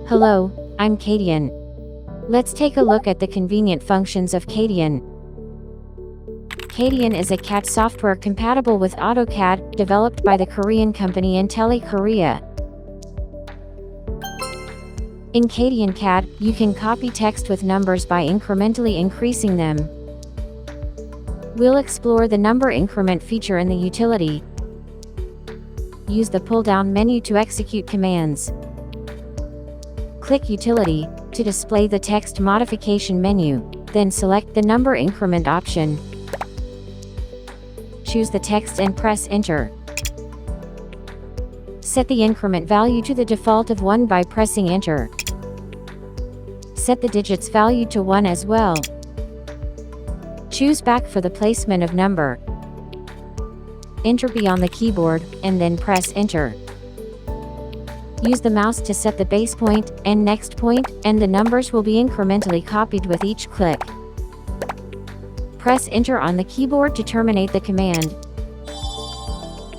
Hello, I'm CADian. Let's take a look at the convenient functions of CADian. CADian is a CAD software compatible with AutoCAD, developed by the Korean company Intel Korea. In CADian CAD, you can copy text with numbers by incrementally increasing them. We'll explore the number increment feature in the utility. Use the pull-down menu to execute commands. Click Utility to display the text modification menu, then select the number increment option. Choose the text and press Enter. Set the increment value to the default of 1 by pressing Enter. Set the digits value to 1 as well. Choose Back for the placement of number. Enter B on the keyboard, and then press Enter. Use the mouse to set the base point and next point, and the numbers will be incrementally copied with each click. Press Enter on the keyboard to terminate the command.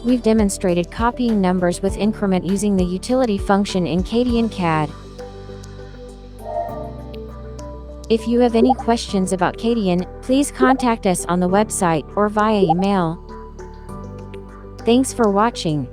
We've demonstrated copying numbers with increment using the utility function in CADian CAD. If you have any questions about CADian, please contact us on the website or via email. Thanks for watching.